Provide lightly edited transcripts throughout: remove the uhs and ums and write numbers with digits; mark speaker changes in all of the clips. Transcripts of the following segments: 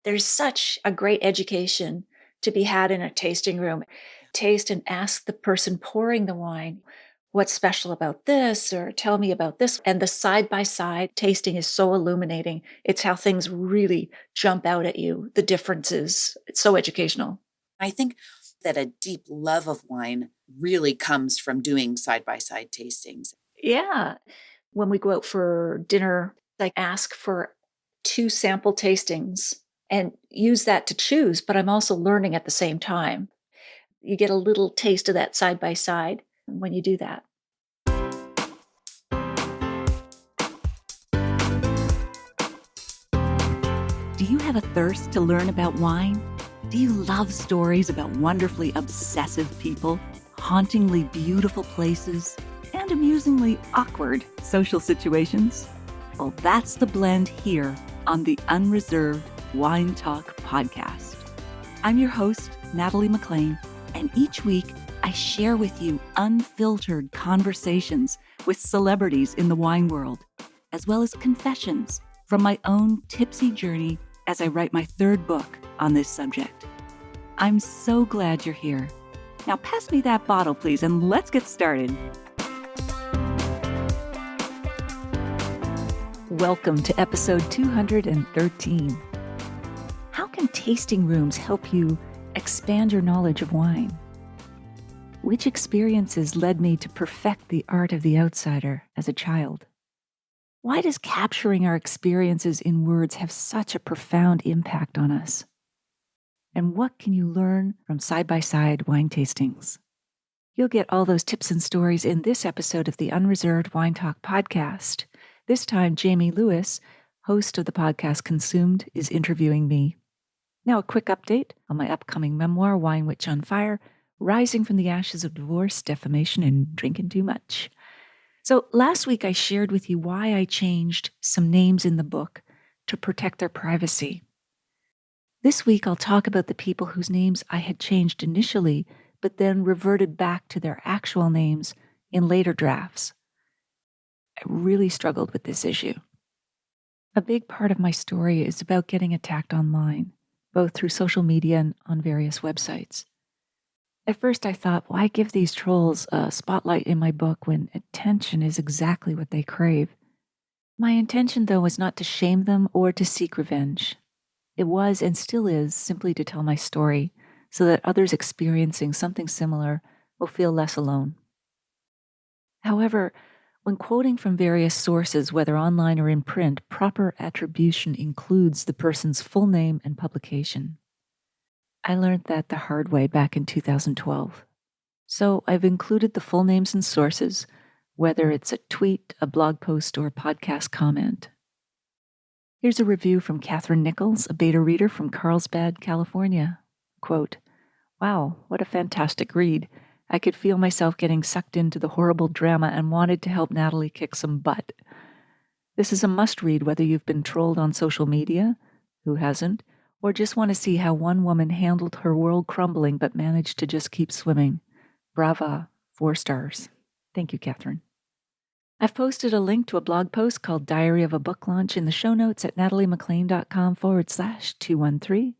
Speaker 1: There's such a great education to be had in a tasting room. Taste and ask the person pouring the wine, what's special about this, or tell me about this. And the side-by-side tasting is so illuminating. It's how things really jump out at you, the differences. It's so educational.
Speaker 2: I think that a deep love of wine really comes from doing side-by-side tastings.
Speaker 1: Yeah. When we go out for dinner, I ask for 2 sample tastings and use that to choose, but I'm also learning at the same time. You get a little taste of that side by side when you do that.
Speaker 3: Do you have a thirst to learn about wine? Do you love stories about wonderfully obsessive people, hauntingly beautiful places, and amusingly awkward social situations? Well, that's the blend here on the Unreserved Wine Talk podcast. I'm your host, Natalie McLean, and each week I share with you unfiltered conversations with celebrities in the wine world, as well as confessions from my own tipsy journey as I write my 3rd book on this subject. I'm so glad you're here. Now pass me that bottle, please, and let's get started. Welcome to episode 213. How can tasting rooms help you expand your knowledge of wine? Which experiences led me to perfect the art of the outsider as a child? Why does capturing our experiences in words have such a profound impact on us? And what can you learn from side-by-side wine tastings? You'll get all those tips and stories in this episode of the Unreserved Wine Talk podcast. This time, Jaime Lewis, host of the podcast Consumed, is interviewing me. Now, a quick update on my upcoming memoir, Wine Witch on Fire, Rising from the Ashes of Divorce, Defamation, and Drinking Too Much. So last week I shared with you why I changed some names in the book to protect their privacy. This week I'll talk about the people whose names I had changed initially, but then reverted back to their actual names in later drafts. I really struggled with this issue. A big part of my story is about getting attacked online, both through social media and on various websites. At first I thought, why give these trolls a spotlight in my book when attention is exactly what they crave? My intention, though, was not to shame them or to seek revenge. It was, and still is, simply to tell my story so that others experiencing something similar will feel less alone. However, when quoting from various sources, whether online or in print, proper attribution includes the person's full name and publication. I learned that the hard way back in 2012. So I've included the full names and sources, whether it's a tweet, a blog post, or a podcast comment. Here's a review from Catherine Nichols, a beta reader from Carlsbad, California. Quote, "Wow, what a fantastic read. I could feel myself getting sucked into the horrible drama and wanted to help Natalie kick some butt. This is a must-read whether you've been trolled on social media, who hasn't, or just want to see how one woman handled her world crumbling but managed to just keep swimming. Brava, 4 stars. Thank you, Catherine." I've posted a link to a blog post called Diary of a Book Launch in the show notes at nataliemclean.com/213.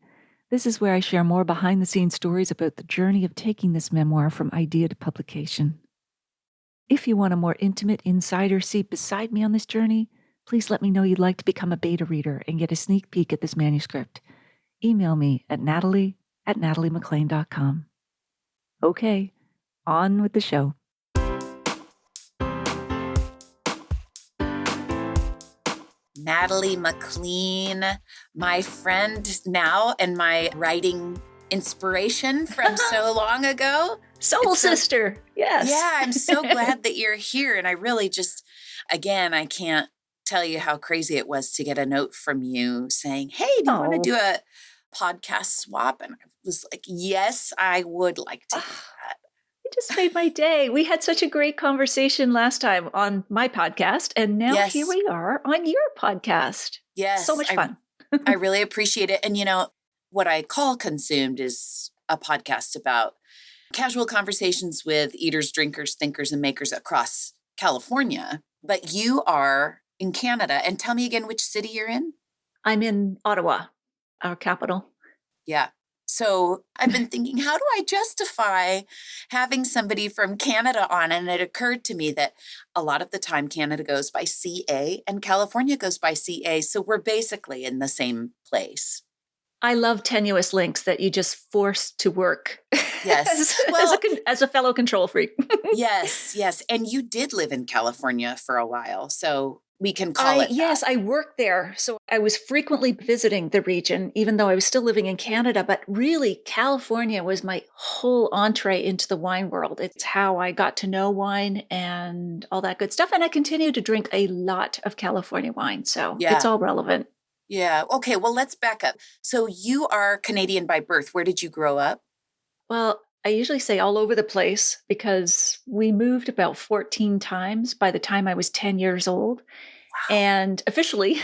Speaker 3: This is where I share more behind-the-scenes stories about the journey of taking this memoir from idea to publication. If you want a more intimate insider seat beside me on this journey, please let me know you'd like to become a beta reader and get a sneak peek at this manuscript. Email me at natalie@nataliemclean.com. Okay, on with the show.
Speaker 2: Natalie McLean, my friend now and my writing inspiration from so long ago.
Speaker 1: Soul sister, yes.
Speaker 2: Yeah, I'm so glad that you're here. And I really just, again, I can't tell you how crazy it was to get a note from you saying, hey, do you want to do a podcast swap? And I was like, yes, I would like to do that.
Speaker 1: You just made my day. We had such a great conversation last time on my podcast, and now Here we are on your podcast.
Speaker 2: Yes.
Speaker 1: So much fun.
Speaker 2: I really appreciate it. And you know, what I call Consumed is a podcast about casual conversations with eaters, drinkers, thinkers, and makers across California. But you are in Canada. And tell me again which city you're in.
Speaker 1: I'm in Ottawa. our capital.
Speaker 2: Yeah. So I've been thinking, how do I justify having somebody from Canada on? And it occurred to me that a lot of the time Canada goes by CA and California goes by CA. So we're basically in the same place.
Speaker 1: I love tenuous links that you just force to work.
Speaker 2: Yes.
Speaker 1: as a fellow control freak.
Speaker 2: Yes. And you did live in California for a while, so we can call it that.
Speaker 1: Yes, I worked there. So I was frequently visiting the region, even though I was still living in Canada. But really, California was my whole entree into the wine world. It's how I got to know wine and all that good stuff. And I continue to drink a lot of California wine. So it's all relevant.
Speaker 2: Yeah. Okay, well, let's back up. So you are Canadian by birth. Where did you grow up?
Speaker 1: Well, I usually say all over the place because we moved about 14 times by the time I was 10 years old.
Speaker 2: Wow.
Speaker 1: And officially,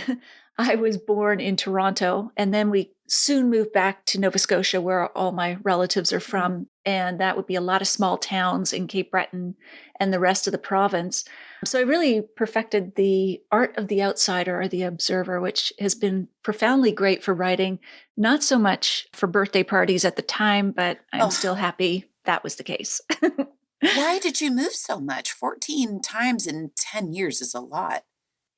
Speaker 1: I was born in Toronto, and then we soon moved back to Nova Scotia, where all my relatives are from. And that would be a lot of small towns in Cape Breton and the rest of the province. So I really perfected the art of the outsider or the observer, which has been profoundly great for writing. Not so much for birthday parties at the time, but I'm still happy that was the case.
Speaker 2: Why did you move so much? 14 times in 10 years is a lot.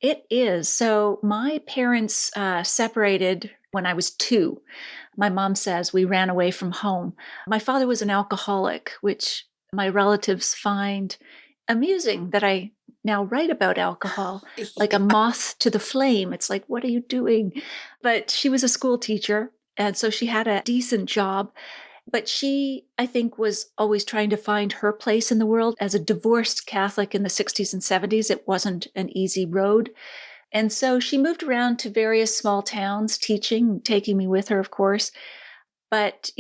Speaker 1: It is. So my parents separated when I was 2. My mom says we ran away from home. My father was an alcoholic, which my relatives find amusing that I now write about alcohol, like a moth to the flame. It's like, what are you doing? But she was a school teacher, and so she had a decent job. But she, I think, was always trying to find her place in the world. As a divorced Catholic in the 60s and 70s, it wasn't an easy road. And so she moved around to various small towns, teaching, taking me with her, of course. But,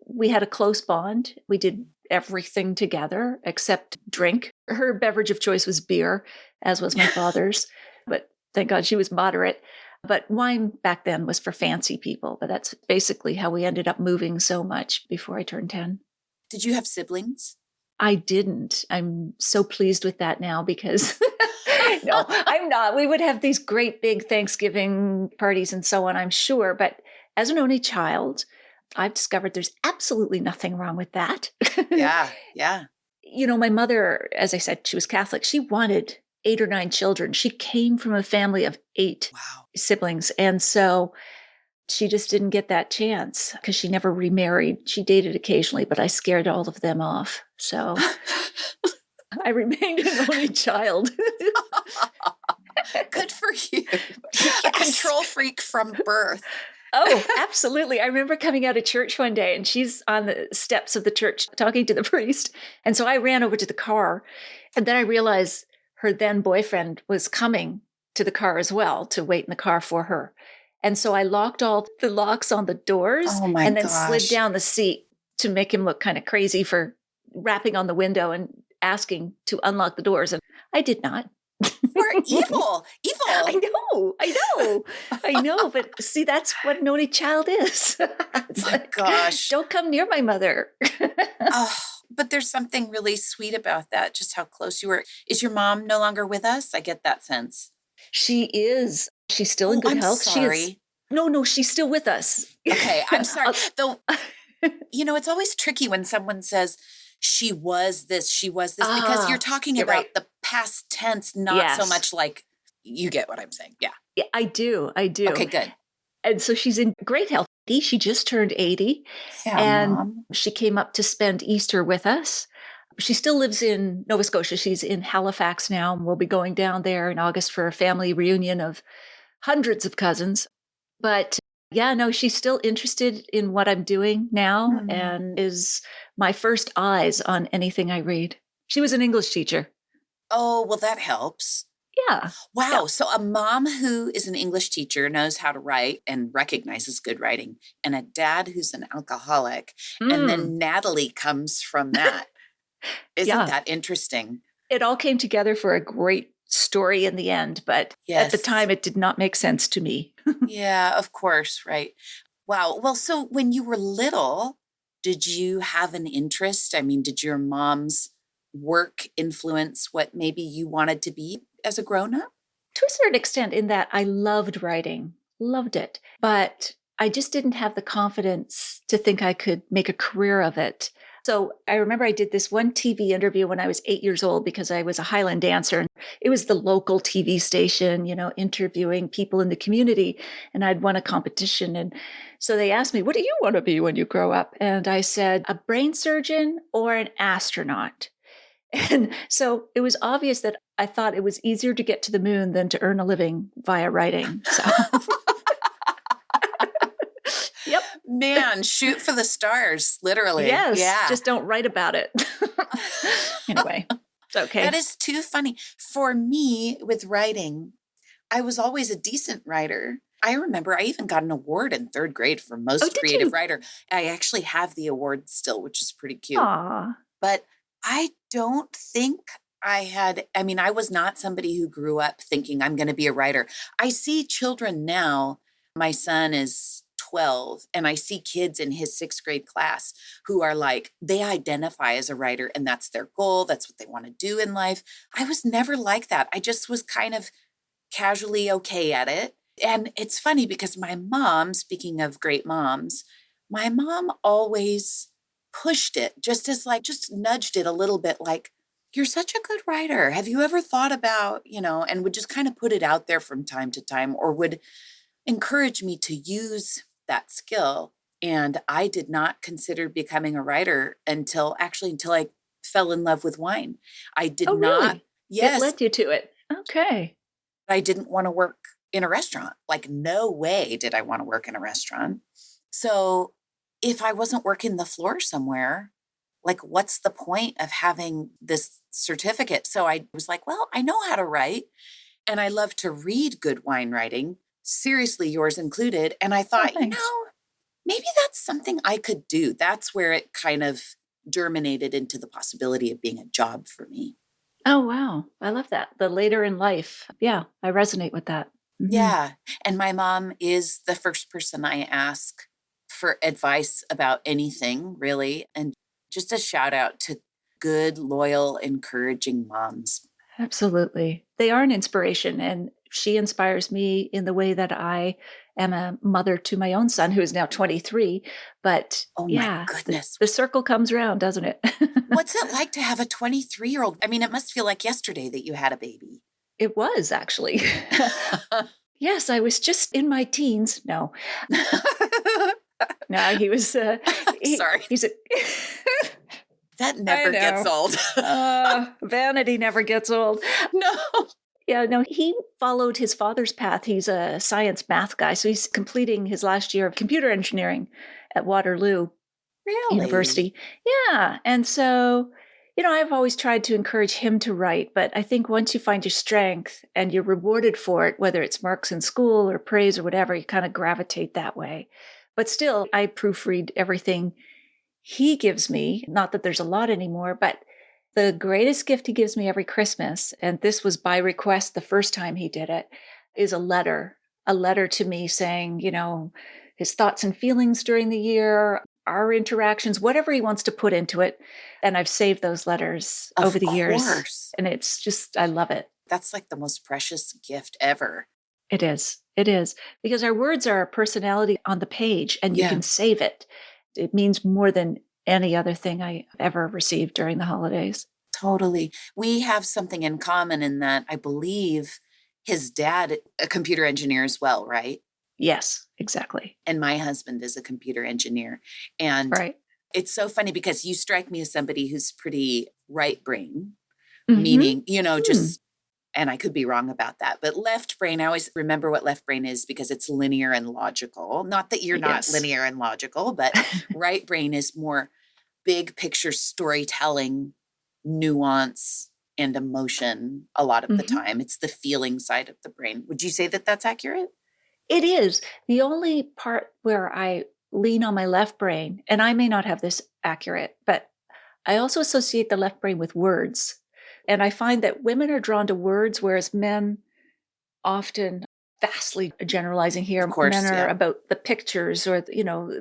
Speaker 1: we had a close bond. We did everything together except drink. Her beverage of choice was beer, as was my father's. But thank God she was moderate. But wine back then was for fancy people. But that's basically how we ended up moving so much before I turned 10.
Speaker 2: Did you have siblings?
Speaker 1: I didn't. I'm so pleased with that now because no, I'm not. We would have these great big Thanksgiving parties and so on, I'm sure. But as an only child, I've discovered there's absolutely nothing wrong with that.
Speaker 2: Yeah.
Speaker 1: My mother, as I said, she was Catholic. She wanted 8 or 9 children. She came from a family of 8 siblings. And so she just didn't get that chance because she never remarried. She dated occasionally, but I scared all of them off. So I remained an only child.
Speaker 2: Good for you. Yes. A control freak from birth.
Speaker 1: Oh, absolutely. I remember coming out of church one day and she's on the steps of the church talking to the priest. And so I ran over to the car, and then I realized her then boyfriend was coming to the car as well to wait in the car for her. And so I locked all the locks on the doors and then slid down the seat to make him look kind of crazy for rapping on the window and asking to unlock the doors. And I did not.
Speaker 2: You're evil.
Speaker 1: I know. But see, that's what an only child is.
Speaker 2: Gosh.
Speaker 1: Don't come near my mother.
Speaker 2: But there's something really sweet about that, just how close you were. Is your mom no longer with us? I get that sense.
Speaker 1: She is. She's still in good health.
Speaker 2: Sorry.
Speaker 1: She is. No, she's still with us.
Speaker 2: Okay, I'm sorry. Though, it's always tricky when someone says, she was this, because you're talking about the past tense, not so much like, you get what I'm saying. Yeah.
Speaker 1: Yeah, I do.
Speaker 2: Okay, good.
Speaker 1: And so she's in great health. She just turned 80.
Speaker 2: Yeah,
Speaker 1: and
Speaker 2: Mom.
Speaker 1: She came up to spend Easter with us. She still lives in Nova Scotia. She's in Halifax now. And we'll be going down there in August for a family reunion of hundreds of cousins. But she's still interested in what I'm doing now and is my first eyes on anything I read. She was an English teacher.
Speaker 2: Oh, well, that helps.
Speaker 1: Yeah.
Speaker 2: Wow.
Speaker 1: Yeah.
Speaker 2: So a mom who is an English teacher knows how to write and recognizes good writing, and a dad who's an alcoholic. And then Natalie comes from that. Isn't that interesting?
Speaker 1: It all came together for a great story in the end, but at the time it did not make sense to me.
Speaker 2: Yeah, of course. Right. Wow. Well, so when you were little, did you have an interest? I mean, did your mom's work influence what maybe you wanted to be as a grown-up?
Speaker 1: To a certain extent, in that I loved writing, loved it. But I just didn't have the confidence to think I could make a career of it. So I remember I did this one TV interview when I was 8 years old because I was a Highland dancer. And it was the local TV station, interviewing people in the community. And I'd won a competition. And so they asked me, what do you want to be when you grow up? And I said, a brain surgeon or an astronaut. And so it was obvious that I thought it was easier to get to the moon than to earn a living via writing. So. Yep.
Speaker 2: Man, shoot for the stars, literally.
Speaker 1: Yes.
Speaker 2: Yeah.
Speaker 1: Just don't write about it. Anyway, it's okay.
Speaker 2: That is too funny. For me, with writing, I was always a decent writer. I remember I even got an award in 3rd grade for most creative writer. I actually have the award still, which is pretty cute.
Speaker 1: Aww.
Speaker 2: But I don't think I was not somebody who grew up thinking I'm going to be a writer. I see children now. My son is 12, and I see kids in his 6th grade class who are like, they identify as a writer and that's their goal. That's what they want to do in life. I was never like that. I just was kind of casually okay at it. And it's funny because my mom, speaking of great moms, my mom always pushed it just nudged it a little bit like, you're such a good writer. Have you ever thought about, and would just kind of put it out there from time to time, or would encourage me to use that skill. And I did not consider becoming a writer until I fell in love with wine. I did not.
Speaker 1: Really?
Speaker 2: Yes.
Speaker 1: It led you to it. Okay.
Speaker 2: I didn't want to work in a restaurant. Like, no way did I want to work in a restaurant. So if I wasn't working the floor somewhere, like, what's the point of having this certificate? So I was like, well, I know how to write and I love to read good wine writing. Seriously, yours included. And I thought, maybe that's something I could do. That's where it kind of germinated into the possibility of being a job for me.
Speaker 1: Oh, wow. I love that. The later in life. Yeah, I resonate with that. Mm-hmm.
Speaker 2: Yeah. And my mom is the first person I ask for advice about anything, really. And just a shout out to good, loyal, encouraging moms.
Speaker 1: Absolutely. They are an inspiration. And she inspires me in the way that I am a mother to my own son, who is now 23. But
Speaker 2: my goodness.
Speaker 1: The circle comes around, doesn't it?
Speaker 2: What's it like to have a 23-year-old? I mean, it must feel like yesterday that you had a baby.
Speaker 1: It was, actually. Yes, I was just in my teens. No. No, he was...
Speaker 2: Sorry. That never gets old.
Speaker 1: Vanity never gets old.
Speaker 2: No.
Speaker 1: Yeah, no, he followed his father's path. He's a science math guy. So he's completing his last year of computer engineering at Waterloo University. Yeah. And so, I've always tried to encourage him to write. But I think once you find your strength and you're rewarded for it, whether it's marks in school or praise or whatever, you kind of gravitate that way. But still, I proofread everything he gives me. Not that there's a lot anymore, but the greatest gift he gives me every Christmas, and this was by request the first time he did it, is a letter to me saying, his thoughts and feelings during the year, our interactions, whatever he wants to put into it. And I've saved those letters over the years. And it's just, I love it.
Speaker 2: That's like the most precious gift ever.
Speaker 1: It is. It is. Because our words are our personality on the page, and you can save it. It means more than any other thing I ever received during the holidays.
Speaker 2: Totally. We have something in common in that I believe his dad, a computer engineer as well, right?
Speaker 1: Yes, exactly.
Speaker 2: And my husband is a computer engineer. And it's so funny because you strike me as somebody who's pretty right brain, meaning, just, and I could be wrong about that, but left brain, I always remember what left brain is because it's linear and logical. Not that you're not linear and logical, but right brain is more big picture storytelling, nuance, and emotion a lot of the time. It's the feeling side of the brain. Would you say that that's accurate?
Speaker 1: It is. The only part where I lean on my left brain, and I may not have this accurate, but I also associate the left brain with words. And I find that women are drawn to words, whereas men often, vastly generalizing here, men are about the pictures, or,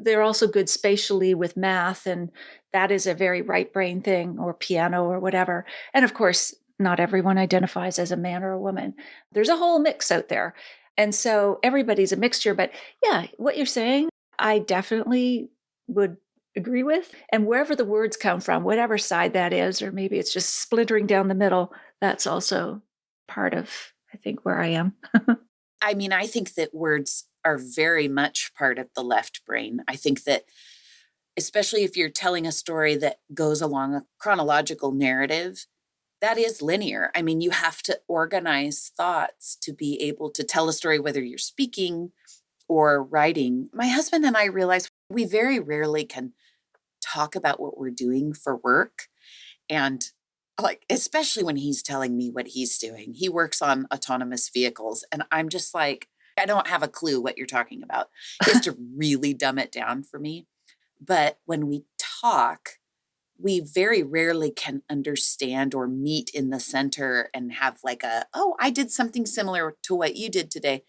Speaker 1: they're also good spatially with math. And that is a very right brain thing, or piano or whatever. And of course, not everyone identifies as a man or a woman. There's a whole mix out there. And so everybody's a mixture. But yeah, what you're saying, I definitely would agree with. And wherever the words come from, whatever side that is, or maybe it's just splintering down the middle, that's also part of, I think, where I am.
Speaker 2: I mean, I think that words are very much part of the left brain. I think that, especially if you're telling a story that goes along a chronological narrative, that is linear. I mean, you have to organize thoughts to be able to tell a story, whether you're speaking or writing. My husband and I realize we very rarely can talk about what we're doing for work. And like, especially when he's telling me what he's doing, he works on autonomous vehicles. And I'm just like, I don't have a clue what you're talking about. He has to really dumb it down for me. But when we talk, we very rarely can understand or meet in the center and have like oh, I did something similar to what you did today.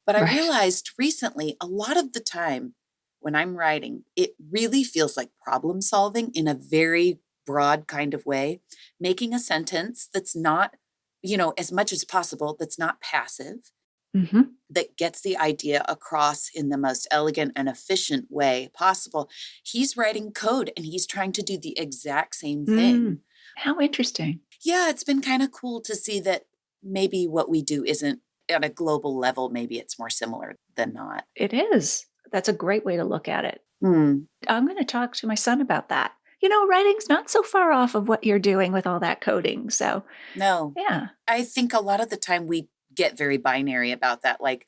Speaker 2: But I
Speaker 1: Right.
Speaker 2: realized recently, a lot of the time when I'm writing, it really feels like problem solving in a very broad kind of way, making a sentence that's not, as much as possible, that's not passive,
Speaker 1: Mm-hmm.
Speaker 2: that gets the idea across in the most elegant and efficient way possible. He's writing code and he's trying to do the exact same thing.
Speaker 1: How interesting.
Speaker 2: Yeah, it's been kind of cool to see that maybe what we do isn't at a global level, maybe it's more similar than not.
Speaker 1: It is. That's a great way to look at it.
Speaker 2: Hmm.
Speaker 1: I'm going to talk to my son about that. Writing's not so far off of what you're doing with all that coding. So,
Speaker 2: No,
Speaker 1: yeah.
Speaker 2: I think a lot of the time we get very binary about that. Like,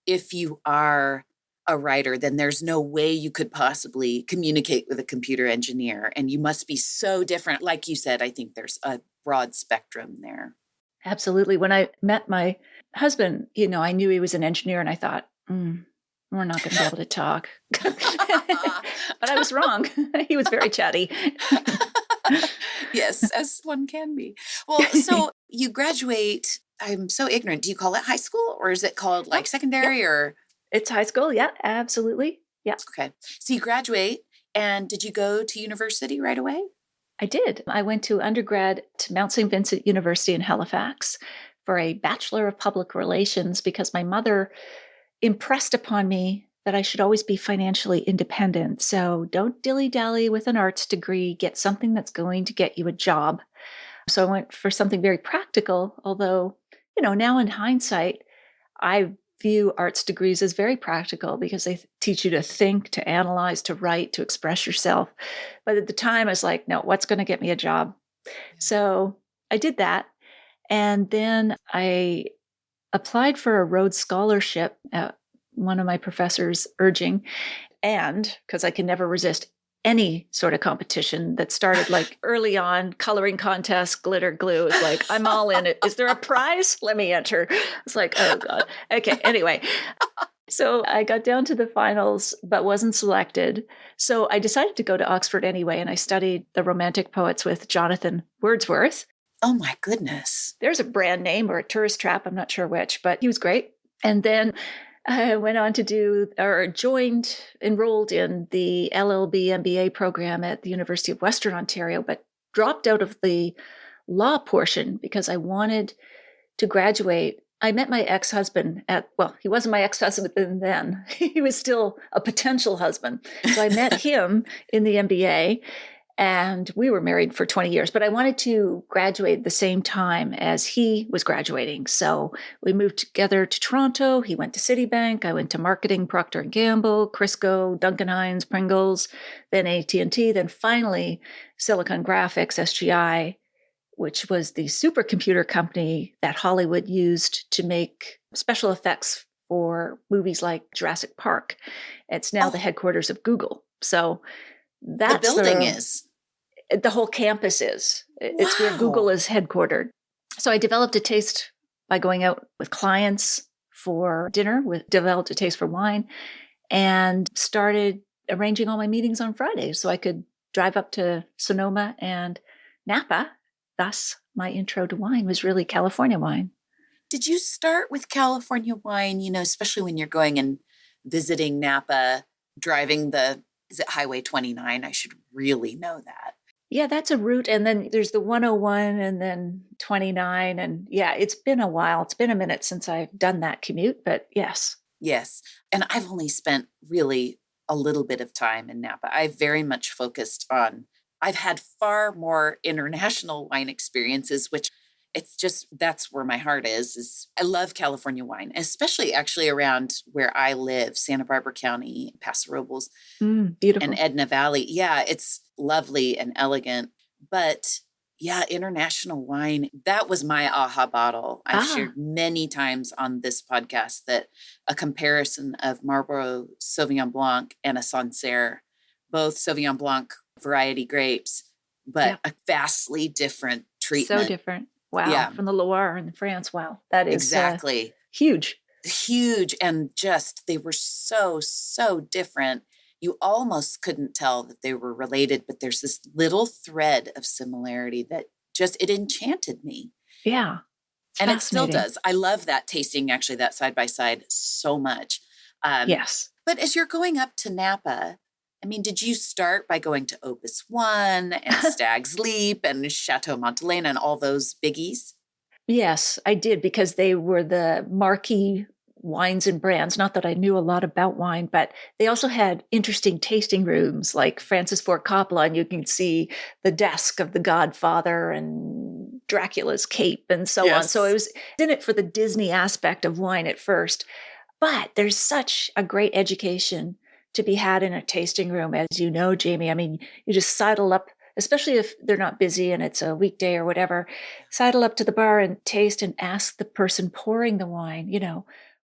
Speaker 2: if you are a writer, then there's no way you could possibly communicate with a computer engineer. And you must be so different. Like you said, I think there's a broad spectrum there.
Speaker 1: Absolutely. When I met my husband, I knew he was an engineer and I thought, we're not going to be able to talk. But I was wrong. He was very chatty.
Speaker 2: Yes, as one can be. Well, so you graduate, I'm so ignorant. Do you call it high school or is it called like secondary or?
Speaker 1: It's high school. Yeah, absolutely. Yeah.
Speaker 2: Okay. So you graduate and did you go to university right away?
Speaker 1: I did. I went to undergrad to Mount St. Vincent University in Halifax for a Bachelor of Public Relations because my mother impressed upon me that I should always be financially independent. So don't dilly-dally with an arts degree. Get something that's going to get you a job. So I went for something very practical, although, now in hindsight, I view arts degrees as very practical because they teach you to think, to analyze, to write, to express yourself. But at the time, I was like, no, what's going to get me a job? So I did that. And then I applied for a Rhodes Scholarship at one of my professors urging, and because I can never resist any sort of competition that started like early on, coloring contest, glitter glue. It's like, I'm all in it. Is there a prize? Let me enter. It's like, oh God. Okay. Anyway, so I got down to the finals, but wasn't selected. So I decided to go to Oxford anyway. And I studied the Romantic poets with Jonathan Wordsworth.
Speaker 2: Oh my goodness.
Speaker 1: There's a brand name or a tourist trap. I'm not sure which, but he was great. And then I went on to enrolled in the LLB MBA program at the University of Western Ontario, but dropped out of the law portion because I wanted to graduate. I met my ex-husband he wasn't my ex-husband then. He was still a potential husband. So I met him in the MBA. And we were married for 20 years, but I wanted to graduate at the same time as he was graduating. So we moved together to Toronto. He went to Citibank. I went to marketing, Procter & Gamble, Crisco, Duncan Hines, Pringles, then AT&T, then finally Silicon Graphics, SGI, which was the supercomputer company that Hollywood used to make special effects for movies like Jurassic Park. It's now the headquarters of Google. So that's
Speaker 2: the building is.
Speaker 1: The whole campus is. It's where Google is headquartered. So I developed a taste by going out with clients for dinner, developed a taste for wine, and started arranging all my meetings on Fridays so I could drive up to Sonoma and Napa. Thus, my intro to wine was really California wine.
Speaker 2: Did you start with California wine, especially when you're going and visiting Napa, driving is it Highway 29? I should really know that.
Speaker 1: Yeah, that's a route. And then there's the 101 and then 29. And yeah, it's been a while. It's been a minute since I've done that commute, but yes.
Speaker 2: Yes. And I've only spent really a little bit of time in Napa. I very much focused on, I've had far more international wine experiences, which it's just, that's where my heart is I love California wine, especially actually around where I live, Santa Barbara County, Paso Robles, and
Speaker 1: Beautiful.
Speaker 2: Edna Valley. Yeah, it's lovely and elegant. But yeah, international wine, that was my aha bottle. I've shared many times on this podcast that a comparison of Marlborough Sauvignon Blanc and a Sancerre, both Sauvignon Blanc variety grapes, but a vastly different treatment.
Speaker 1: So different. Wow.
Speaker 2: Yeah.
Speaker 1: From the Loire in France. Wow. That is
Speaker 2: exactly
Speaker 1: huge.
Speaker 2: Huge. And just, they were so, so different. You almost couldn't tell that they were related, but there's this little thread of similarity that just, it enchanted me.
Speaker 1: Yeah.
Speaker 2: And it still does. I love that tasting, actually, that side by side so much.
Speaker 1: Yes.
Speaker 2: But as you're going up to Napa, I mean, did you start by going to Opus One and Stag's Leap and Chateau Montelena and all those biggies?
Speaker 1: Yes, I did, because they were the marquee wines and brands. Not that I knew a lot about wine, but they also had interesting tasting rooms like Francis Ford Coppola, and you can see the desk of the Godfather and Dracula's cape and so on. So I was in it for the Disney aspect of wine at first. But there's such a great education to be had in a tasting room, as you know, Jamie. I mean, you just sidle up, especially if they're not busy and it's a weekday or whatever, sidle up to the bar and taste and ask the person pouring the wine,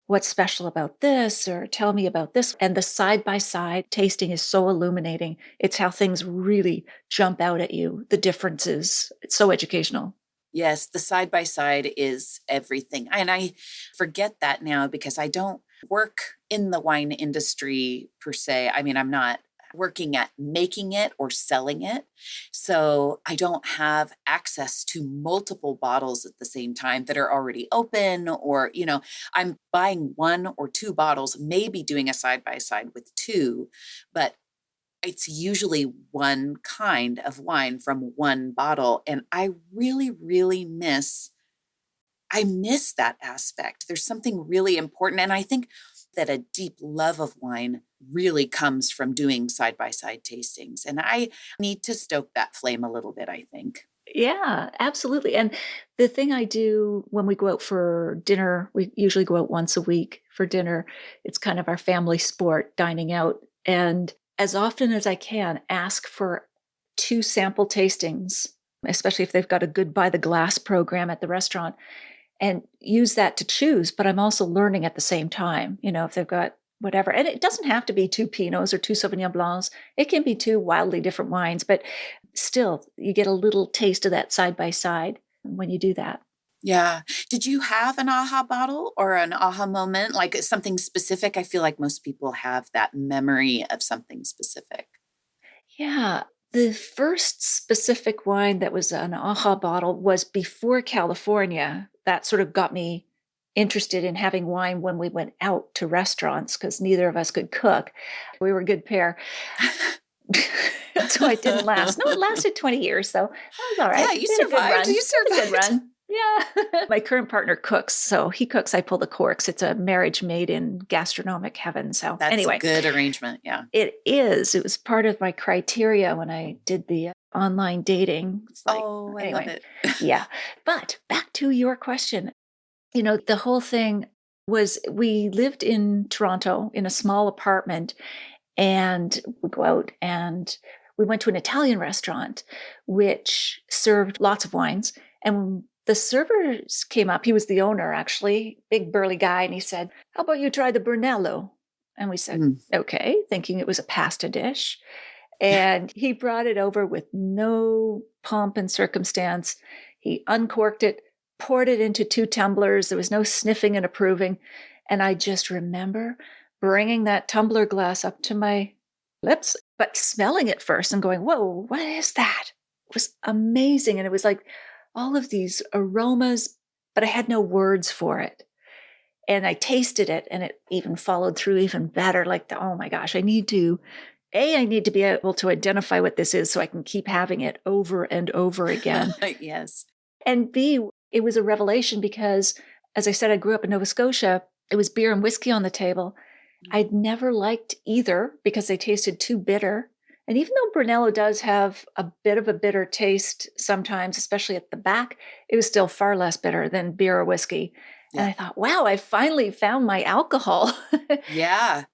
Speaker 1: what's special about this, or tell me about this. And the side-by-side tasting is so illuminating. It's how things really jump out at you, the differences. It's so educational.
Speaker 2: Yes, the side-by-side is everything. And I forget that now because I don't work in the wine industry per se. I mean, I'm not working at making it or selling it. So I don't have access to multiple bottles at the same time that are already open, or, I'm buying 1 or 2 bottles, maybe doing a side-by-side with 2, but it's usually one kind of wine from one bottle. And I really, really miss that aspect. There's something really important. And I think that a deep love of wine really comes from doing side-by-side tastings. And I need to stoke that flame a little bit, I think.
Speaker 1: Yeah, absolutely. And the thing I do when we go out for dinner, we usually go out once a week for dinner. It's kind of our family sport, dining out. And as often as I can, ask for 2 sample tastings, especially if they've got a good by the glass program at the restaurant, and use that to choose. But I'm also learning at the same time, if they've got whatever. And it doesn't have to be 2 Pinots or 2 Sauvignon Blancs. It can be 2 wildly different wines, but still you get a little taste of that side by side when you do that.
Speaker 2: Yeah. Did you have an aha bottle or an aha moment, like something specific? I feel like most people have that memory of something specific.
Speaker 1: Yeah. The first specific wine that was an aha bottle was before California. That sort of got me interested in having wine when we went out to restaurants, because neither of us could cook. We were a good pair. So it didn't last. No, it lasted 20 years, so that was all right.
Speaker 2: Yeah, you survived. You survived.
Speaker 1: A good run. Yeah. My current partner cooks, so he cooks, I pull the corks. It's a marriage made in gastronomic heaven. So
Speaker 2: that's
Speaker 1: anyway,
Speaker 2: a good arrangement. Yeah.
Speaker 1: It is. It was part of my criteria when I did the online dating. It's like,
Speaker 2: I love it.
Speaker 1: Yeah. But back to your question. The whole thing was, we lived in Toronto in a small apartment, and we go out and we went to an Italian restaurant, which served lots of wines. And when the servers came up, he was the owner, actually, big burly guy. And he said, "How about you try the Brunello?" And we said, okay, thinking it was a pasta dish. And he brought it over with no pomp and circumstance. He uncorked it, poured it into 2 tumblers. There was no sniffing and approving. And I just remember bringing that tumbler glass up to my lips, but smelling it first and going, whoa, what is that? It was amazing. And it was like all of these aromas, but I had no words for it. And I tasted it, and it even followed through even better. Like, oh my gosh, I need to be able to identify what this is so I can keep having it over and over again.
Speaker 2: Yes.
Speaker 1: And B, it was a revelation because, as I said, I grew up in Nova Scotia. It was beer and whiskey on the table. I'd never liked either because they tasted too bitter. And even though Brunello does have a bit of a bitter taste sometimes, especially at the back, it was still far less bitter than beer or whiskey. And
Speaker 2: Yeah.
Speaker 1: I thought, wow, I finally found my alcohol.
Speaker 2: Yeah.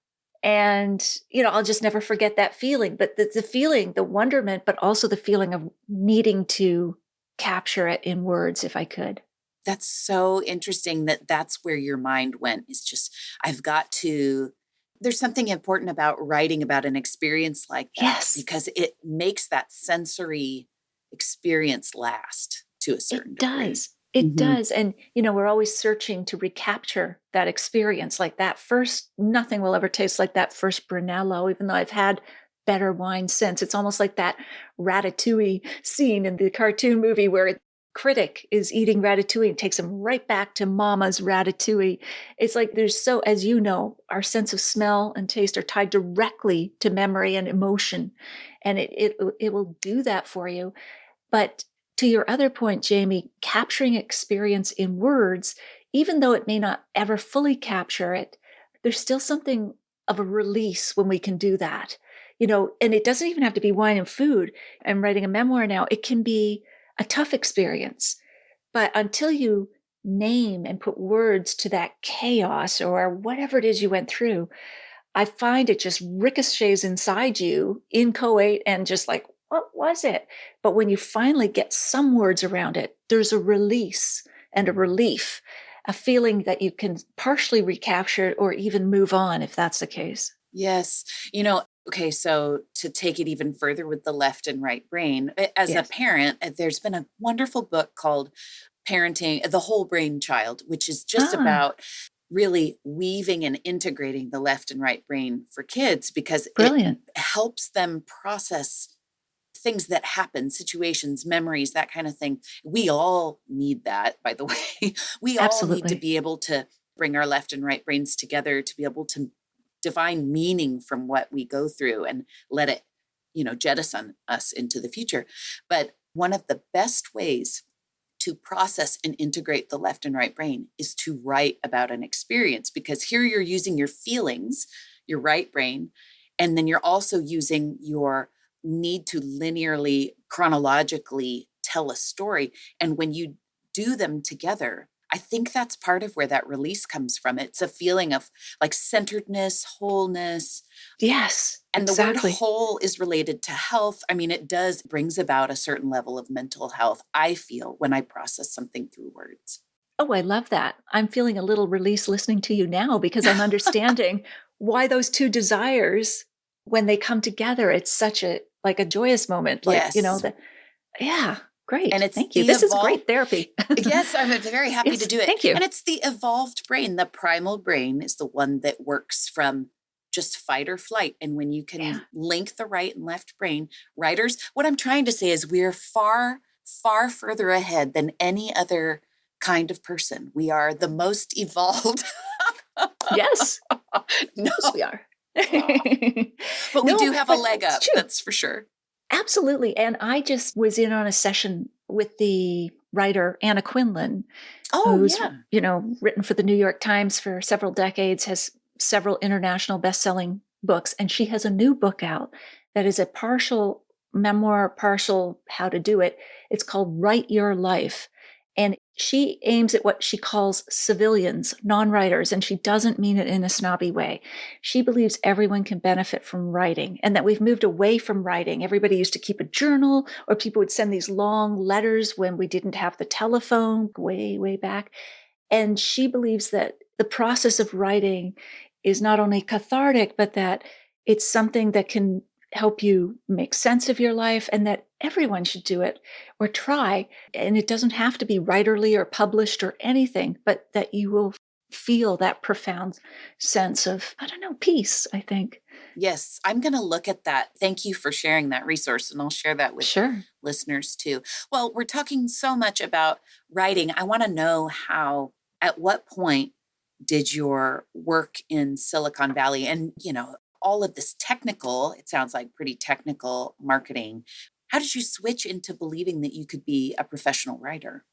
Speaker 1: And, I'll just never forget that feeling. But the feeling, the wonderment, but also the feeling of needing to capture it in words if I could.
Speaker 2: That's so interesting that that's where your mind went. It's just, I've got to, there's something important about writing about an experience like that
Speaker 1: Yes,
Speaker 2: because it makes that sensory experience last to a certain
Speaker 1: it
Speaker 2: degree.
Speaker 1: does. It
Speaker 2: Mhm.
Speaker 1: does. And, we're always searching to recapture that experience. Like that first, nothing will ever taste like that first Brunello, even though I've had better wine since. It's almost like that ratatouille scene in the cartoon movie where critic is eating ratatouille and takes him right back to mama's ratatouille. It's like there's so, as you know, our sense of smell and taste are tied directly to memory and emotion. And it will do that for you. But to your other point, Jamie, capturing experience in words, even though it may not ever fully capture it, there's still something of a release when we can do that. And it doesn't even have to be wine and food. I'm writing a memoir now. It can be a tough experience. But until you name and put words to that chaos or whatever it is you went through, I find it just ricochets inside you, inchoate, and just like, what was it? But when you finally get some words around it, there's a release and a relief, a feeling that you can partially recapture it or even move on if that's the case.
Speaker 2: Yes. Okay, so to take it even further with the left and right brain, as a
Speaker 1: Yes.
Speaker 2: parent, there's been a wonderful book called Parenting the Whole Brain Child, which is just
Speaker 1: Ah,
Speaker 2: about really weaving and integrating the left and right brain for kids because it
Speaker 1: brilliant.
Speaker 2: helps them process things that happen, situations, memories, that kind of thing. We all need that, by the way. We all need to
Speaker 1: Absolutely.
Speaker 2: be able to bring our left and right brains together to be able to divine meaning from what we go through and let it, jettison us into the future. But one of the best ways to process and integrate the left and right brain is to write about an experience because here you're using your feelings, your right brain, and then you're also using your need to linearly, chronologically tell a story. And when you do them together, I think that's part of where that release comes from. It's a feeling of like centeredness, wholeness,
Speaker 1: Yes,
Speaker 2: and the word
Speaker 1: exactly.
Speaker 2: whole is related to health. I mean, it does brings about a certain level of mental health, I feel, when I process something through words.
Speaker 1: Oh, I love that. I'm feeling a little release listening to you now because I'm understanding why those two desires, when they come together, it's such a like a joyous moment. Like,
Speaker 2: Yes.
Speaker 1: yeah,
Speaker 2: And
Speaker 1: great.
Speaker 2: it's
Speaker 1: Thank you.
Speaker 2: the
Speaker 1: This is
Speaker 2: evolved,
Speaker 1: great therapy.
Speaker 2: yes, I'm very happy to
Speaker 1: Yes,
Speaker 2: do it.
Speaker 1: thank you.
Speaker 2: And it's the evolved brain. The primal brain is the one that works from just fight or flight. And when you
Speaker 1: Yeah.
Speaker 2: can link the right and left brain, writers, what I'm trying to say is we're far, far further ahead than any other kind of person. We are the most evolved.
Speaker 1: Yes. Yes,
Speaker 2: No,
Speaker 1: we are.
Speaker 2: but we
Speaker 1: No,
Speaker 2: do have a
Speaker 1: but
Speaker 2: leg
Speaker 1: it's
Speaker 2: up,
Speaker 1: true.
Speaker 2: that's for sure.
Speaker 1: Absolutely. And I just was in on a session with the writer Anna Quinlan,
Speaker 2: Oh,
Speaker 1: who's,
Speaker 2: yeah.
Speaker 1: written for the New York Times for several decades, has several international best-selling books, and she has a new book out that is a partial memoir, partial how to do it. It's called Write Your Life. And she aims at what she calls civilians, non-writers, and she doesn't mean it in a snobby way. She believes everyone can benefit from writing and that we've moved away from writing. Everybody used to keep a journal, or people would send these long letters when we didn't have the telephone way, way back. And she believes that the process of writing is not only cathartic, but that it's something that can help you make sense of your life and that everyone should do it or try. And it doesn't have to be writerly or published or anything, but that you will feel that profound sense of, I don't know, peace, I think.
Speaker 2: Yes, I'm going to look at that. Thank you for sharing that resource, and I'll share that with
Speaker 1: Sure.
Speaker 2: listeners too. Well, we're talking so much about writing. I want to know at what point did your work in Silicon Valley and, all of this technical, it sounds like pretty technical marketing, how did you switch into believing that you could be a professional writer?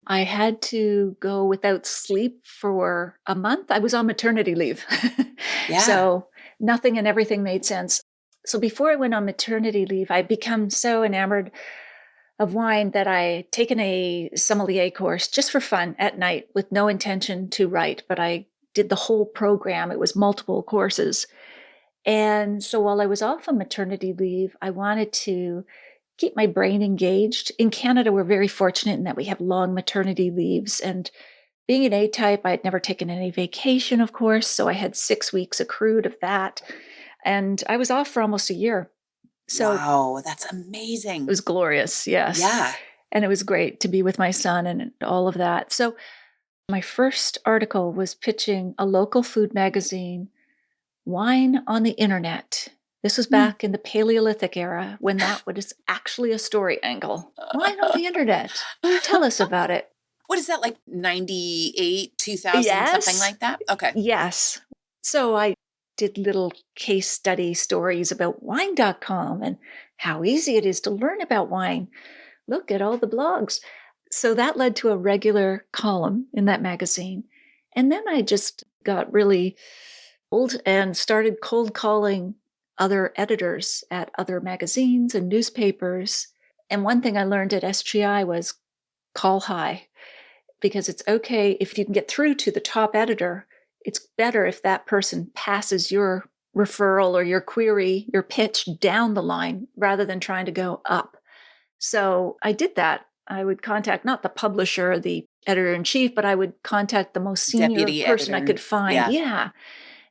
Speaker 1: I had to go without sleep for a month. I was on maternity leave.
Speaker 2: Yeah.
Speaker 1: So nothing and everything made sense. So before I went on maternity leave, I'd become so enamored of wine that I had taken a sommelier course just for fun at night with no intention to write, but I did the whole program. It was multiple courses. And so while I was off on maternity leave, I wanted to keep my brain engaged. In Canada, we're very fortunate in that we have long maternity leaves. And being an A-type, I had never taken any vacation, of course. So I had 6 weeks accrued of that. And I was off for almost a year. So
Speaker 2: wow, that's
Speaker 1: it
Speaker 2: amazing.
Speaker 1: was glorious, yes.
Speaker 2: Yeah.
Speaker 1: And it was great to be with my son and all of that. So my first article was pitching a local food magazine, Wine on the Internet. This was back in the Paleolithic era when that was actually a story angle. Wine on the Internet. Tell us about it.
Speaker 2: What is that, like 98, 2000, something like that? Okay.
Speaker 1: Yes. So I did little case study stories about wine.com and how easy it is to learn about wine. Look at all the blogs. So that led to a regular column in that magazine. And then I just got really old and started cold calling other editors at other magazines and newspapers. And one thing I learned at SGI was call high, because it's okay if you can get through to the top editor. It's better if that person passes your referral or your query, your pitch down the line rather than trying to go up. So I did that. I would contact not the publisher, the editor-in-chief, but I would contact the most senior
Speaker 2: Deputy
Speaker 1: person I
Speaker 2: editor.
Speaker 1: could find. Yeah.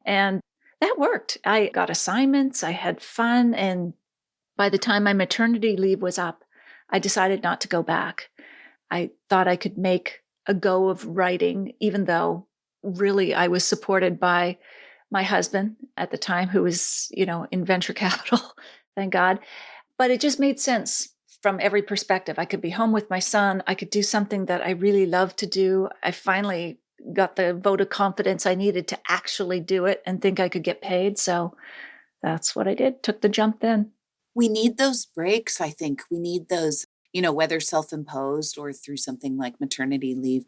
Speaker 1: And that worked. I got assignments. I had fun. And by the time my maternity leave was up, I decided not to go back. I thought I could make a go of writing, even though really I was supported by my husband at the time, who was, in venture capital, thank God. But it just made sense from every perspective. I could be home with my son. I could do something that I really love to do. I finally got the vote of confidence I needed to actually do it and think I could get paid. So that's what I did. Took the jump then.
Speaker 2: We need those breaks, I think. We need those, whether self-imposed or through something like maternity leave,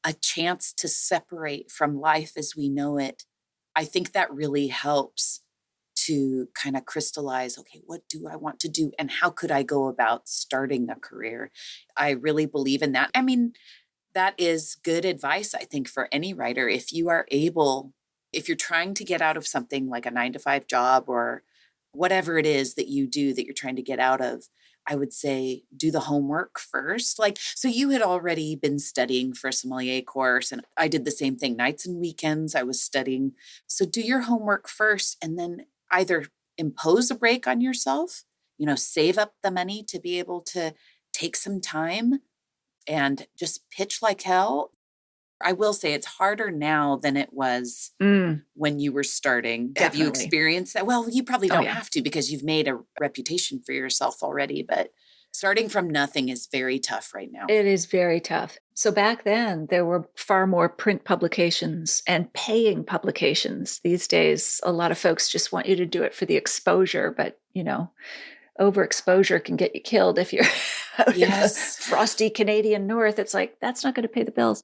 Speaker 2: a chance to separate from life as we know it. I think that really helps to kind of crystallize, okay, what do I want to do? And how could I go about starting a career? I really believe in that. I mean, that is good advice, I think, for any writer. If you're trying to get out of something like a 9-to-5 job or whatever it is that you do that you're trying to get out of, I would say do the homework first. So you had already been studying for a sommelier course, and I did the same thing. Nights and weekends, I was studying. So do your homework first, and then either impose a break on yourself, save up the money to be able to take some time and just pitch like hell. I will say it's harder now than it was when you were starting.
Speaker 1: Definitely.
Speaker 2: Have you experienced that? Well, you probably don't have to because you've made a reputation for yourself already, but starting from nothing is very tough right now.
Speaker 1: It is very tough. So back then, there were far more print publications and paying publications. These days, a lot of folks just want you to do it for the exposure, but, overexposure can get you killed if you're out in the frosty Canadian North. It's like, that's not going to pay the bills.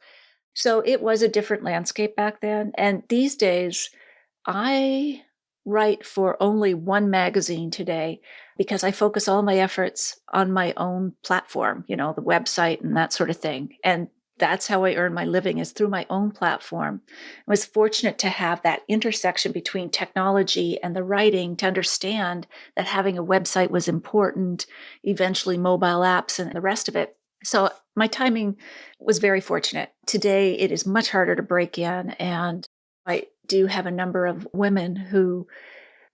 Speaker 1: So it was a different landscape back then. And these days, I write for only one magazine today because I focus all my efforts on my own platform, the website and that sort of thing. And that's how I earn my living, is through my own platform. I was fortunate to have that intersection between technology and the writing to understand that having a website was important, eventually mobile apps and the rest of it. So my timing was very fortunate. Today, it is much harder to break in. And I do have a number of women who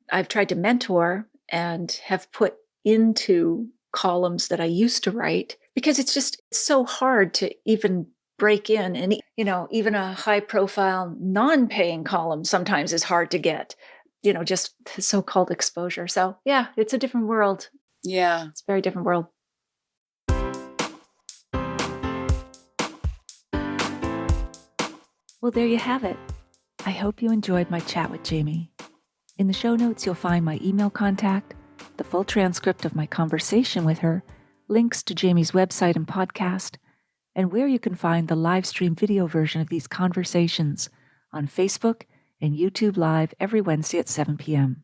Speaker 1: I've tried to mentor and have put into columns that I used to write, because it's so hard to even break in. And, even a high profile, non-paying column sometimes is hard to get, just the so-called exposure. So yeah, it's a different world.
Speaker 2: Yeah.
Speaker 1: It's a very different world.
Speaker 3: Well, there you have it. I hope you enjoyed my chat with Jaime. In the show notes, you'll find my email contact, the full transcript of my conversation with her, links to Jaime's website and podcast, and where you can find the live stream video version of these conversations on Facebook and YouTube Live every Wednesday at 7 p.m.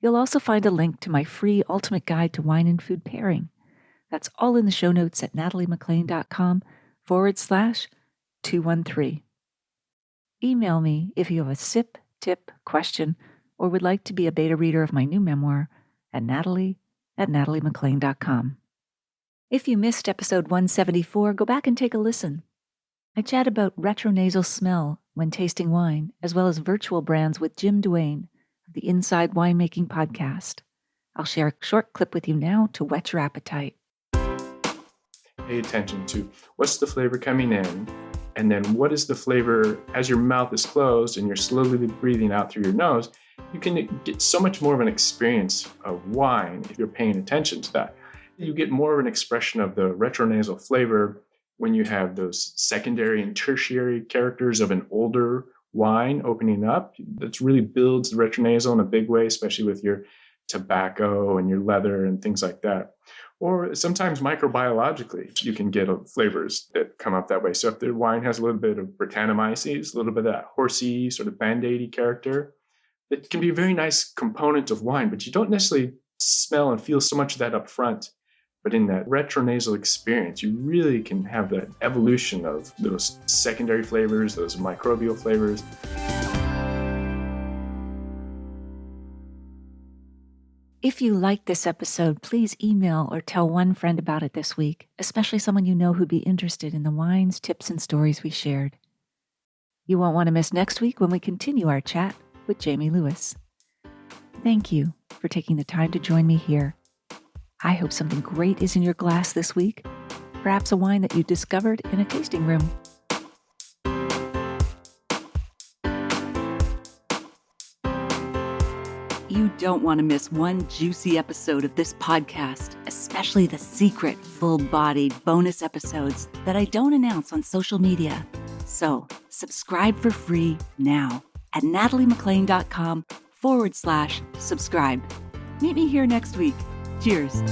Speaker 3: You'll also find a link to my free Ultimate Guide to Wine and Food Pairing. That's all in the show notes at nataliemaclean.com/213. Email me if you have a sip, tip, question, or would like to be a beta reader of my new memoir at natalie@nataliemaclean.com. If you missed episode 174, go back and take a listen. I chat about retronasal smell when tasting wine, as well as virtual brands with Jim Duane of the Inside Winemaking podcast. I'll share a short clip with you now to whet your appetite.
Speaker 4: Pay attention to what's the flavor coming in, and then what is the flavor as your mouth is closed and you're slowly breathing out through your nose. You can get so much more of an experience of wine if you're paying attention to that. You get more of an expression of the retronasal flavor when you have those secondary and tertiary characters of an older wine opening up. That really builds the retronasal in a big way, especially with your tobacco and your leather and things like that. Or sometimes microbiologically, you can get flavors that come up that way. So if the wine has a little bit of Brettanomyces, a little bit of that horsey, sort of Band-Aidy character, it can be a very nice component of wine, but you don't necessarily smell and feel so much of that up front. But in that retronasal experience, you really can have that evolution of those secondary flavors, those microbial flavors.
Speaker 3: If you like this episode, please email or tell one friend about it this week, especially someone you know who'd be interested in the wines, tips, and stories we shared. You won't want to miss next week when we continue our chat with Jaime Lewis. Thank you for taking the time to join me here. I hope something great is in your glass this week, perhaps a wine that you discovered in a tasting room. You don't want to miss one juicy episode of this podcast, especially the secret, full-bodied bonus episodes that I don't announce on social media. So subscribe for free now at nataliemaclean.com/subscribe. Meet me here next week. Cheers.